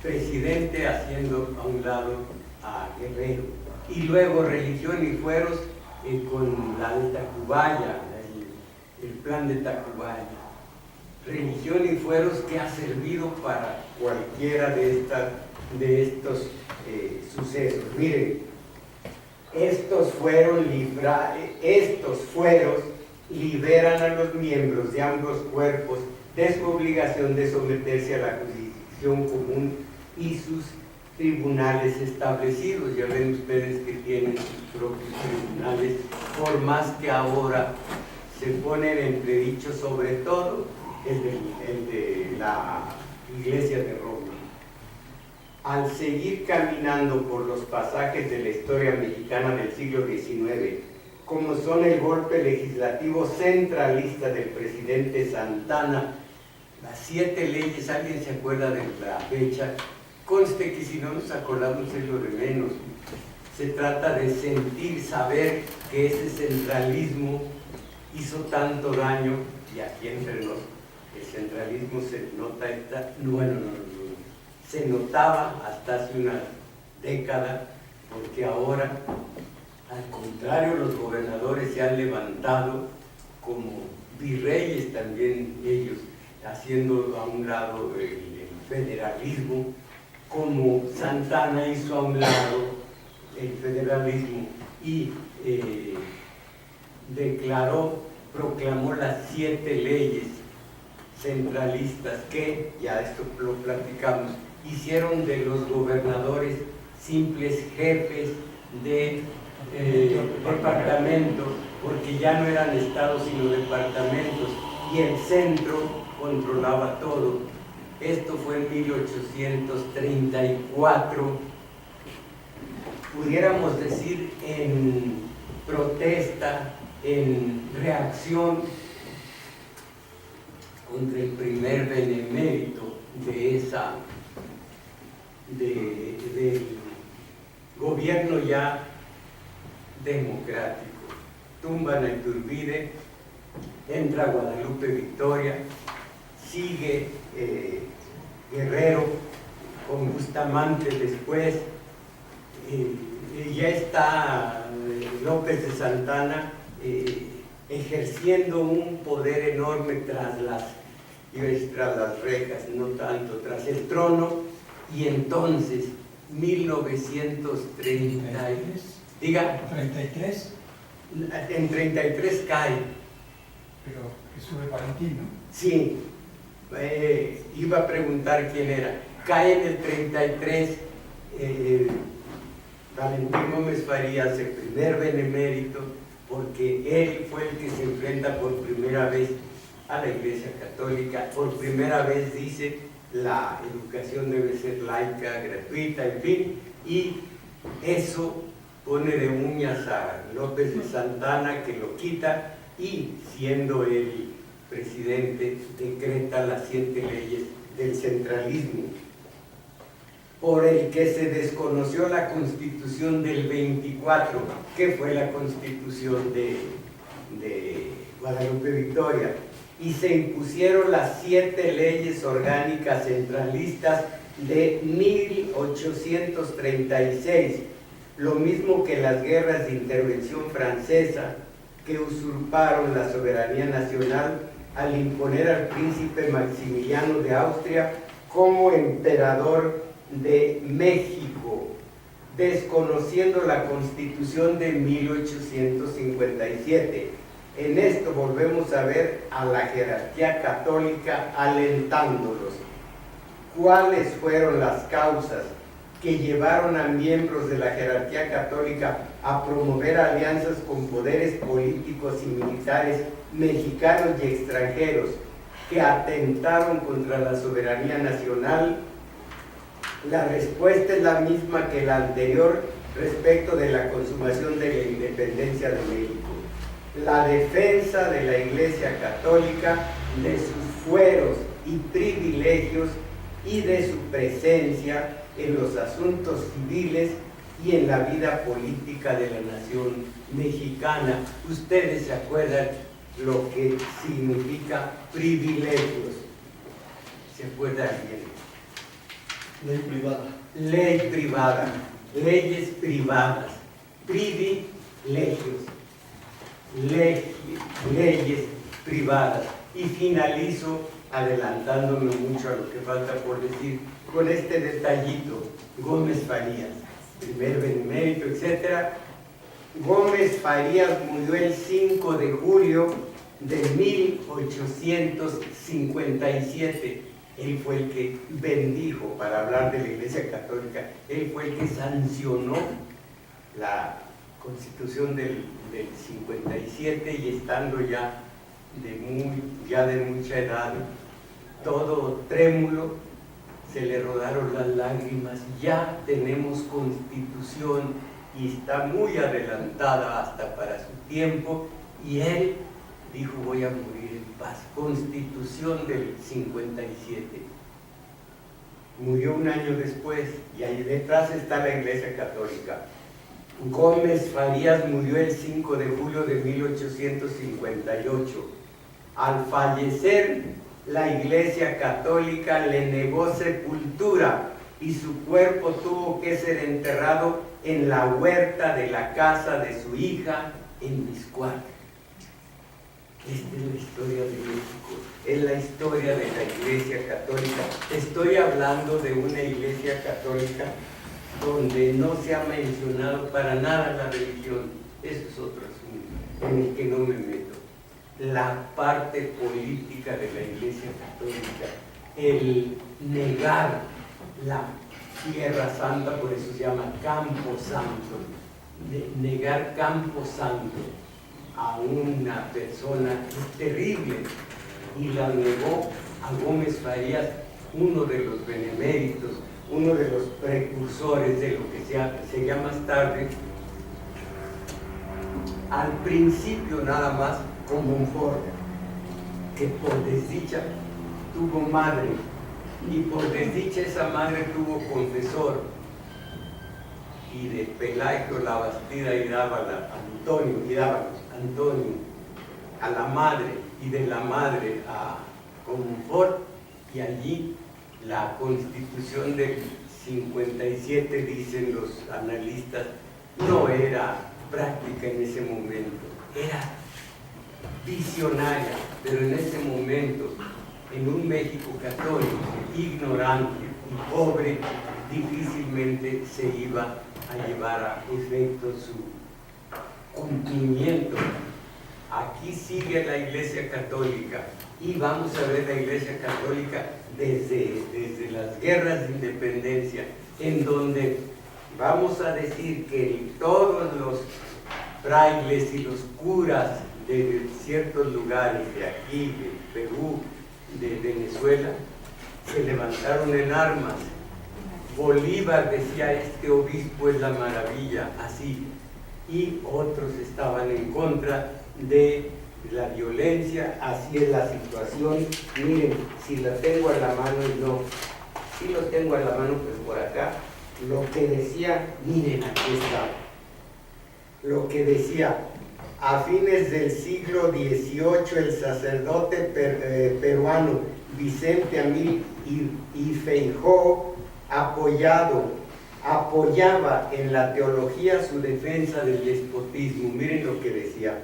presidente, haciendo a un lado a Guerrero. Y luego religión y fueros con la de Tacubaya, el plan de Tacubaya. Religión y fueros que ha servido para cualquiera de estos sucesos. Miren, estos fueros liberan a los miembros de ambos cuerpos de su obligación de someterse a la jurisdicción común y sus tribunales establecidos. Ya ven ustedes que tienen sus propios tribunales, por más que ahora se ponen en entredicho sobre todo el de la Iglesia de Roma. Al seguir caminando por los pasajes de la historia mexicana del siglo XIX, como son el golpe legislativo centralista del presidente Santana, las 7 leyes, ¿alguien se acuerda de la fecha? Conste que si no nos acordamos es lo de menos. Se trata de saber que ese centralismo hizo tanto daño, y aquí entre nos, el centralismo se nota, se notaba hasta hace una década, porque ahora, al contrario, los gobernadores se han levantado como virreyes también ellos, haciendo a un lado el federalismo, como Santana hizo a un lado el federalismo y proclamó las 7 leyes centralistas que, ya esto lo platicamos, hicieron de los gobernadores simples jefes de departamento, porque ya no eran estados sino departamentos, y el centro controlaba todo. Esto fue en 1834, pudiéramos decir en protesta, en reacción contra el primer benemérito de esa del gobierno ya democrático. Tumban a Iturbide, entra Guadalupe Victoria, sigue Guerrero con Bustamante después, ya está López de Santana ejerciendo un poder enorme tras las rejas, no tanto, tras el trono, y entonces 1930, diga, 33, en 33 cae. pero que sube Valentino. Sí, iba a preguntar quién era. Cae en el 33 Valentín Gómez Farías, el primer benemérito, porque él fue el que se enfrenta por primera vez a la Iglesia Católica. Por primera vez dice: la educación debe ser laica, gratuita, en fin, y eso pone de uñas a López de Santana, que lo quita, y siendo el presidente decreta las 7 leyes del centralismo, por el que se desconoció la Constitución del 24, que fue la Constitución de Guadalupe Victoria, y se impusieron las 7 leyes orgánicas centralistas de 1836, lo mismo que las guerras de intervención francesa, que usurparon la soberanía nacional al imponer al príncipe Maximiliano de Austria como emperador de México, desconociendo la Constitución de 1857. En esto volvemos a ver a la jerarquía católica alentándolos. ¿Cuáles fueron las causas que llevaron a miembros de la jerarquía católica a promover alianzas con poderes políticos y militares mexicanos y extranjeros que atentaron contra la soberanía nacional? La respuesta es la misma que la anterior respecto de la consumación de la independencia de México: la defensa de la Iglesia Católica, de sus fueros y privilegios y de su presencia en los asuntos civiles y en la vida política de la nación mexicana. Ustedes se acuerdan lo que significa privilegios. ¿Se acuerdan bien? Ley privada. Ley privada, leyes privadas, privilegios, leyes privadas. Y finalizo adelantándome mucho a lo que falta por decir, con este detallito: Gómez Farías, primer benemérito, etc. Gómez Farías murió el 5 de julio de 1857. Él fue el que bendijo, para hablar de la Iglesia Católica, él fue el que sancionó la Constitución del 57, y estando ya de mucha edad, todo trémulo, se le rodaron las lágrimas. Ya tenemos Constitución y está muy adelantada hasta para su tiempo, y él dijo: voy a morir en paz. Constitución del 57. Murió un año después, y ahí detrás está la Iglesia Católica. Gómez Farías murió el 5 de julio de 1858. Al fallecer, la Iglesia Católica le negó sepultura y su cuerpo tuvo que ser enterrado en la huerta de la casa de su hija en Mixcoac. Esta es la historia de México, es la historia de la Iglesia Católica. Estoy hablando de una Iglesia Católica donde no se ha mencionado para nada la religión. Eso es otro asunto en el que no me meto. La parte política de la Iglesia Católica, el negar la Tierra Santa, por eso se llama Campo Santo, negar Campo Santo a una persona es terrible, y la negó a Gómez Farías, uno de los beneméritos, uno de los precursores de lo que sería más tarde, al principio nada más como un Monfort, que por desdicha tuvo madre y por desdicha esa madre tuvo confesor, y de Pelagio la Bastida y daba Antonio a la madre, y de la madre a Comonfort, y allí la Constitución del 57, dicen los analistas, no era práctica en ese momento, era visionaria, pero en ese momento, en un México católico, ignorante y pobre, difícilmente se iba a llevar a efecto su cumplimiento. Aquí sigue la Iglesia Católica y vamos a ver la Iglesia Católica desde las guerras de independencia, en donde vamos a decir que todos los frailes y los curas de ciertos lugares, de aquí, de Perú, de Venezuela, se levantaron en armas. Bolívar decía, este obispo es la maravilla, así, y otros estaban en contra de la violencia. Así es la situación. Miren, si la tengo a la mano, no, si lo tengo a la mano, pues por acá, lo que decía, miren, aquí está, lo que decía, a fines del siglo XVIII, el sacerdote peruano Vicente Amil y Feijóo apoyaba en la teología su defensa del despotismo. Miren lo que decía: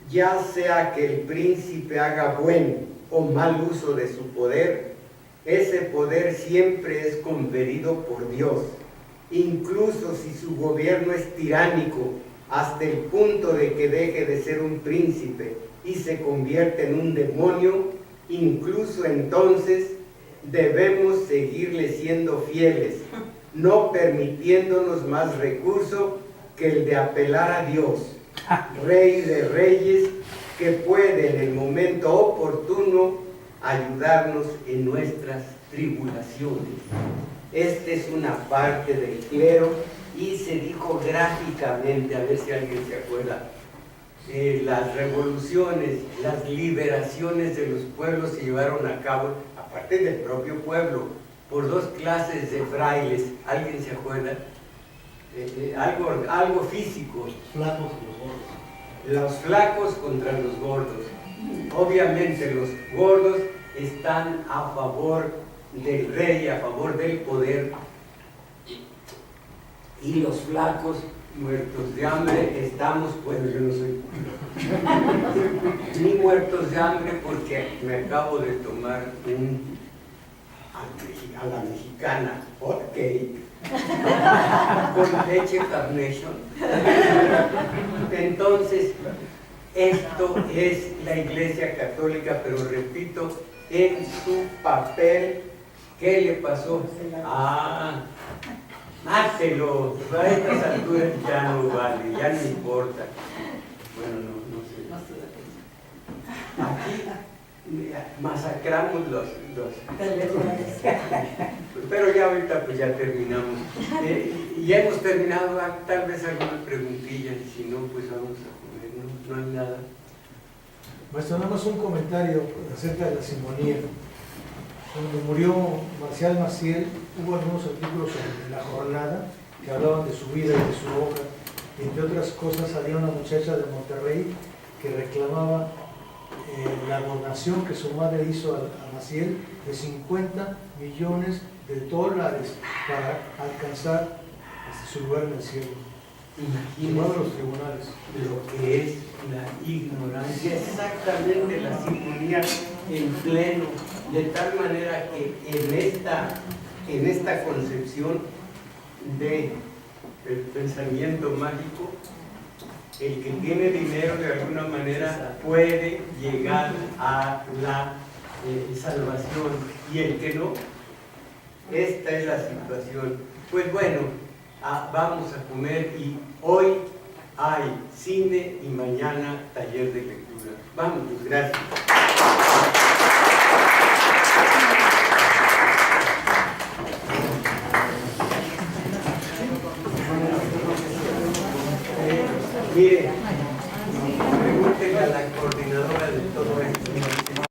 ya sea que el príncipe haga buen o mal uso de su poder, ese poder siempre es conferido por Dios, incluso si su gobierno es tiránico, hasta el punto de que deje de ser un príncipe y se convierte en un demonio. Incluso entonces debemos seguirle siendo fieles, no permitiéndonos más recurso que el de apelar a Dios, Rey de Reyes, que puede en el momento oportuno ayudarnos en nuestras tribulaciones. Esta es una parte del clero y se dijo gráficamente, a ver si alguien se acuerda, las revoluciones, las liberaciones de los pueblos se llevaron a cabo, aparte del propio pueblo, por dos clases de frailes. ¿Alguien se acuerda? Algo físico. Flacos y los gordos. Los flacos contra los gordos. Obviamente los gordos están a favor del rey, a favor del poder, y los flacos, muertos de hambre, estamos, bueno, yo no soy ni muertos de hambre, porque me acabo de tomar a la mexicana hot cake con leche Carnation. Entonces, esto es la Iglesia Católica, pero repito, en su papel. ¿Qué le pasó? Mátelo, a estas alturas ya no vale, ya no importa. Bueno, no sé. Aquí masacramos los pero ya ahorita pues ya terminamos. Ya hemos terminado, tal vez algunas preguntillas, y si no, pues vamos a comer, no hay nada. Maestro, nada más un comentario acerca de la simonía. Cuando murió Marcial Maciel, hubo algunos artículos en La Jornada que hablaban de su vida y de su obra. Y entre otras cosas, había una muchacha de Monterrey que reclamaba la donación que su madre hizo a Maciel de 50 millones de dólares para alcanzar su lugar en el cielo. Imagínense Los tribunales. lo que es la ignorancia, exactamente la simonía en pleno, de tal manera que en esta concepción del pensamiento mágico, el que tiene dinero de alguna manera puede llegar a la salvación, y el que no, esta es la situación. Pues bueno, vamos a comer, y hoy hay cine y mañana taller de lectura. Vamos, gracias. Mire,